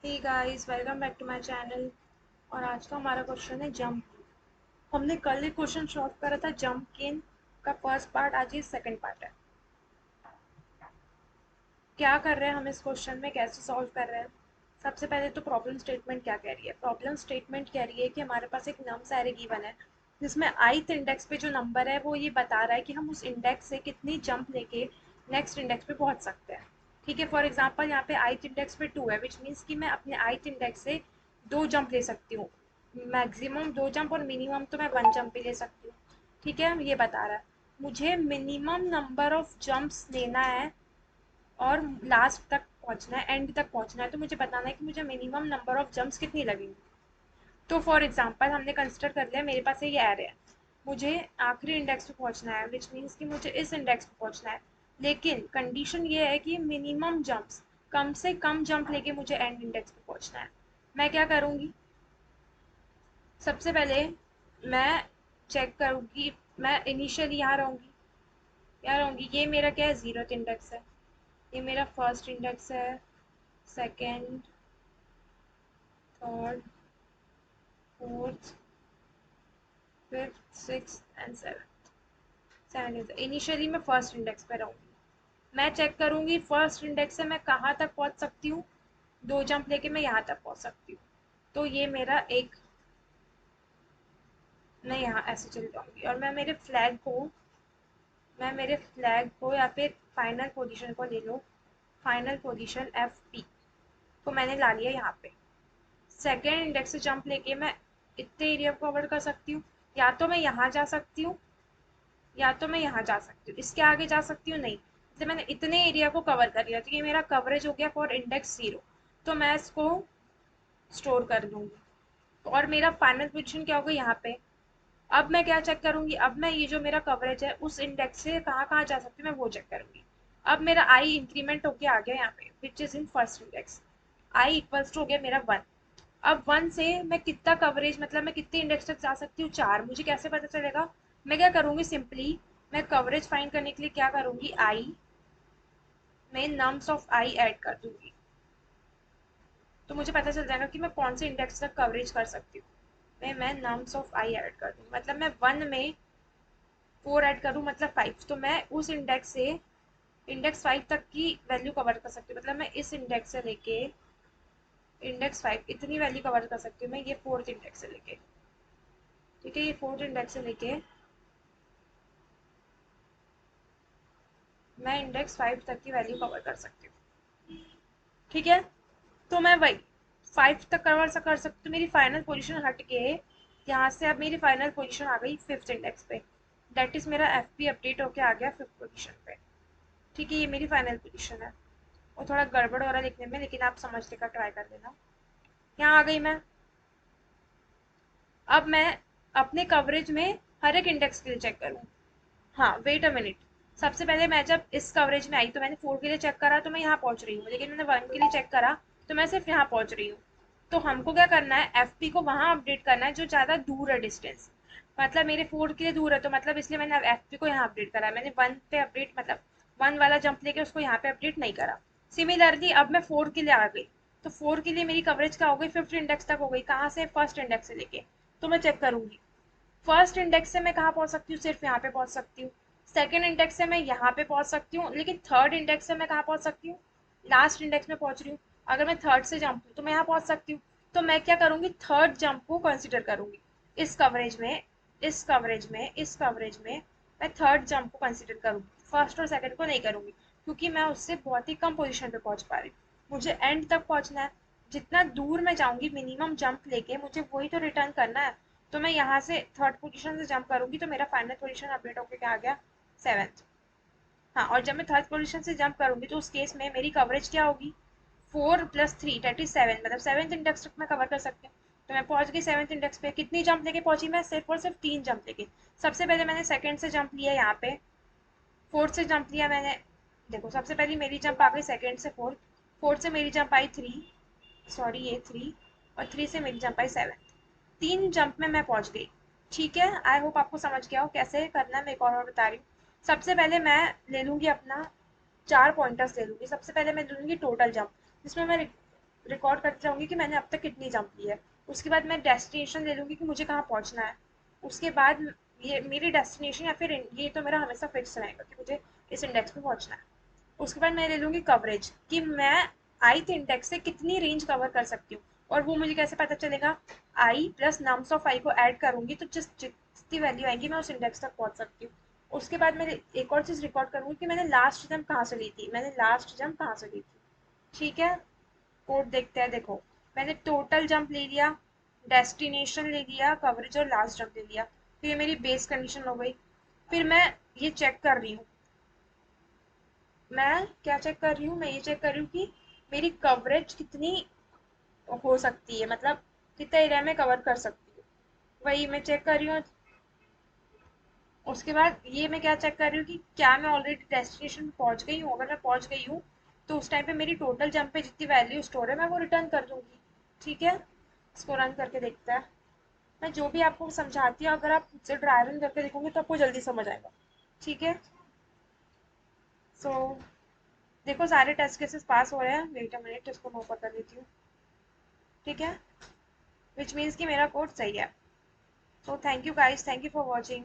Hey guys, welcome back to my channel. और आज का हमारा क्वेश्चन है जंप। हमने कल एक क्वेश्चन सॉल्व करा था जंप गेन का फर्स्ट पार्ट, आज ये सेकंड पार्ट है। क्या कर रहे हैं हम इस क्वेश्चन में, कैसे सॉल्व कर रहे हैं। सबसे पहले तो प्रॉब्लम स्टेटमेंट क्या कह रही है। प्रॉब्लम स्टेटमेंट कह रही है कि हमारे पास एक नम्स एरे गिवन है जिसमें ith इंडेक्स पे जो नंबर है वो ये बता रहा है कि हम उस इंडेक्स से कितनी जंप लेके नेक्स्ट इंडेक्स पे पहुंच सकते हैं। ठीक है, फॉर एग्जाम्पल यहाँ पे ith इंडेक्स पे 2 है, विच मीन्स कि मैं अपने ith इंडेक्स से 2 जंप ले सकती हूँ। मैक्सिमम 2 जंप और मिनिमम तो मैं 1 जंप पे ले सकती हूँ। ठीक है, ये बता रहा है मुझे मिनिमम नंबर ऑफ जंप्स लेना है और लास्ट तक पहुंचना है, एंड तक पहुंचना है। तो मुझे बताना है कि मुझे मिनिमम नंबर ऑफ जंप्स कितनी लगेंगी। तो फॉर एग्जांपल हमने कंसिडर कर लिया मेरे पास ये एरे है, मुझे आखिरी इंडेक्स पे पहुंचना है, विच मीन्स कि मुझे इस इंडेक्स पे पहुंचना है। लेकिन कंडीशन ये है कि मिनिमम जंप्स, कम से कम जंप लेके मुझे एंड इंडेक्स पे पहुंचना है। मैं क्या करूंगी, सबसे पहले मैं चेक करूंगी, मैं इनिशियली यहाँ रहूंगी। ये मेरा क्या है, 0th इंडेक्स है। ये मेरा फर्स्ट इंडेक्स है, second, third, fourth, fifth, six and seven. Initially मैं फर्स्ट इंडेक्स पे रहूंगी। मैं चेक करूंगी फर्स्ट इंडेक्स से मैं कहाँ तक पहुंच सकती हूँ। 2 जंप लेके मैं यहाँ तक पहुंच सकती हूँ। तो ये मेरा एक, मैं यहाँ ऐसे चली जाऊंगी और मैं मेरे फ्लैग को या फिर फाइनल पोजीशन को ले लो। फाइनल पोजीशन FP को मैंने ला लिया यहाँ पे। सेकेंड इंडेक्स से जंप लेके मैं इतने एरिया को कवर कर सकती हूँ। या तो मैं यहाँ जा सकती हूँ या तो मैं यहाँ जा सकती हूँ, इसके आगे जा सकती हूँ नहीं। जैसे मैंने इतने एरिया को कवर कर लिया तो ये मेरा कवरेज हो गया फॉर इंडेक्स 0। तो मैं इसको स्टोर कर लूँगी और मेरा फाइनल पोजीशन क्या होगा यहाँ पे। अब मैं क्या चेक करूंगी, अब मैं ये जो मेरा कवरेज है उस इंडेक्स से कहाँ कहाँ जा सकती हूँ मैं वो चेक करूंगी। अब मेरा आई इंक्रीमेंट होके आ गया यहाँ पे, which is in first index. I equals to हो गया मेरा 1। अब 1 से मैं कितना कवरेज, मतलब मैं कितने इंडेक्स तक जा सकती हूँ, 4। मुझे कैसे पता चलेगा, मैं क्या करूंगी, सिंपली मैं कवरेज फाइंड करने के लिए क्या करूंगी, आई में नम्स ऑफ आई ऐड कर दूंगी। तो मुझे पता चल जाएगा कि मैं कौन से इंडेक्स तक कवरेज कर सकती हूँ। मैं नम्स ऑफ आई ऐड कर दूँ, मतलब मैं 1 में 4 ऐड करूँ मतलब 5। तो मैं उस इंडेक्स से इंडेक्स 5 तक की वैल्यू कवर कर सकती हूँ। मतलब मैं इस इंडेक्स से लेके इंडेक्स 5 इतनी वैल्यू कवर कर सकती हूँ, मैं ये फोर्थ इंडेक्स से लेके। ठीक है, ये फोर्थ इंडेक्स से लेके मैं इंडेक्स 5 तक की वैल्यू कवर कर सकती हूँ। ठीक है, तो मैं वही 5 तक कवर से कर सकती हूँ। मेरी फाइनल पोजीशन हट के यहाँ से अब मेरी फाइनल पोजीशन आ गई फिफ्थ इंडेक्स पे। दैट इज मेरा FP अपडेट होके आ गया फिफ्थ पोजीशन पे। ठीक है, ये मेरी फाइनल पोजीशन है। और थोड़ा गड़बड़ हो रहा है लिखने में, लेकिन आप समझने का ट्राई कर लेना। यहाँ आ गई मैं। अब मैं अपने कवरेज में हर एक इंडेक्स के लिए चेक करूँ। हाँ, वेट अ मिनट। सबसे पहले मैं जब इस कवरेज में आई तो मैंने 4 के लिए चेक करा तो मैं यहाँ पहुंच रही हूँ, लेकिन मैंने 1 के लिए चेक करा तो मैं सिर्फ यहाँ पहुंच रही हूँ। तो हमको क्या करना है, FP को वहां अपडेट करना है जो ज्यादा दूर है डिस्टेंस। मतलब मेरे 4 के लिए दूर है, तो मतलब इसलिए मैंने FP को यहाँ अपडेट करा है। मैंने 1 पे अपडेट, मतलब 1 वाला जंप लेके उसको यहाँ पे अपडेट नहीं करा। सिमिलरली अब मैं 4 के लिए आ गई, तो 4 के लिए मेरी कवरेज क्या हो गई, फिफ्थ इंडेक्स तक हो गई। कहाँ से, फर्स्ट इंडेक्स से लेके। तो मैं चेक करूंगी फर्स्ट इंडेक्स से मैं कहाँ पहुंच सकती हूँ, सिर्फ यहाँ पे पहुंच सकती हूँ। सेकंड इंडेक्स से मैं यहाँ पे पहुंच सकती हूँ, लेकिन थर्ड इंडेक्स से मैं कहाँ पहुंच सकती हूँ, लास्ट इंडेक्स में पहुंच रही हूँ। अगर मैं थर्ड से जंप हूँ तो मैं यहाँ पहुंच सकती हूँ। तो मैं क्या करूंगी, थर्ड जंप को कंसिडर करूंगी इस कवरेज में। इस कवरेज में मैं थर्ड जंप को कंसिडर करूंगी, फर्स्ट और सेकंड को नहीं करूंगी, क्योंकि मैं उससे बहुत ही कम पोजीशन पे पहुंच पा रही हूँ। मुझे एंड तक पहुंचना है। जितना दूर मैं जाऊंगी मिनिमम जंप लेके, मुझे वही तो रिटर्न करना है। तो मैं यहाँ से थर्ड पोजीशन से जंप करूंगी तो मेरा फाइनल पोजीशन अपडेट होकर क्या आ गया, सेवेंथ। हाँ, और जब मैं थर्ड पोजीशन से जंप करूंगी तो उस केस में मेरी कवरेज क्या होगी, 4 + 3 दैट इज 7, मतलब सेवेंथ इंडेक्स तक मैं कवर कर सकती हूँ। तो मैं पहुंच गई सेवेंथ इंडेक्स पे। कितनी जंप लेके पहुंची मैं, सिर्फ और सिर्फ 3 जंप लेके। सबसे पहले मैंने सेकंड से जंप लिया यहाँ पे, फोर्थ से जंप लिया मैंने। देखो, सबसे पहले मेरी जंप आ गई सेकंड से फोर्थ, फोर्थ से मेरी जंप आई 3, सॉरी ये 3, और 3 से मेरी जंप आई 7। 3 जंप में मैं पहुंच गई। ठीक है, आई होप आपको समझ गया हो कैसे करना है। मैं एक और बता रही हूँ। सबसे पहले मैं ले लूंगी अपना 4 पॉइंटर्स ले लूंगी। सबसे पहले मैं ले लूंगी टोटल जंप, जिसमें मैं रिकॉर्ड करते जाऊंगी कि मैंने अब तक कितनी जंप ली है। उसके बाद मैं डेस्टिनेशन ले लूँगी कि मुझे कहाँ पहुँचना है। उसके बाद ये मेरी डेस्टिनेशन या फिर ये तो मेरा हमेशा फिक्स रहेगा कि मुझे इस इंडेक्स पे पहुँचना है। उसके बाद मैं ले लूँगी कवरेज कि मैं ith इंडेक्स से कितनी रेंज कवर कर सकती हूँ। और वो मुझे कैसे पता चलेगा? आई प्लस नम्स ऑफ आई को ऐड करूँगी तो जितनी वैल्यू आएगी मैं उस इंडेक्स तक पहुँच सकती हूँ। उसके बाद मैं एक और चीज़ रिकॉर्ड करूँगी कि मैंने लास्ट जंप कहाँ से ली थी, मैंने लास्ट जंप कहाँ से ली थी। ठीक है, कोड देखते हैं। देखो, मैंने टोटल जंप ले लिया, डेस्टिनेशन ले लिया, कवरेज और लास्ट जंप ले लिया। फिर ये मेरी बेस कंडीशन हो गई। फिर मैं ये चेक कर रही हूँ, मैं क्या चेक कर रही हूँ, मैं ये चेक कर रही हूँ कि मेरी कवरेज कितनी हो सकती है, मतलब कितना एरिया में कवर कर सकती हूँ, वही मैं चेक कर रही हूँ। उसके बाद ये मैं क्या चेक कर रही हूँ कि क्या मैं ऑलरेडी डेस्टिनेशन पे पहुंच गई हूँ। अगर मैं पहुंच गई हूँ तो उस टाइम पे मेरी टोटल जंप पे जितनी वैल्यू स्टोर है मैं वो रिटर्न कर दूंगी। ठीक है, इसको रन करके देखते हैं। मैं जो भी आपको समझाती हूँ अगर आप खुद से ड्राई रन करके देखोगे तो आपको जल्दी समझ आएगा। ठीक है, सो देखो सारे टेस्ट केसेस पास हो रहे हैं। वेट अ मिनट, इसको नो कर देती हूँ। ठीक है, विच मीन्स कि मेरा कोड सही है। So thank you guys, thank you for watching.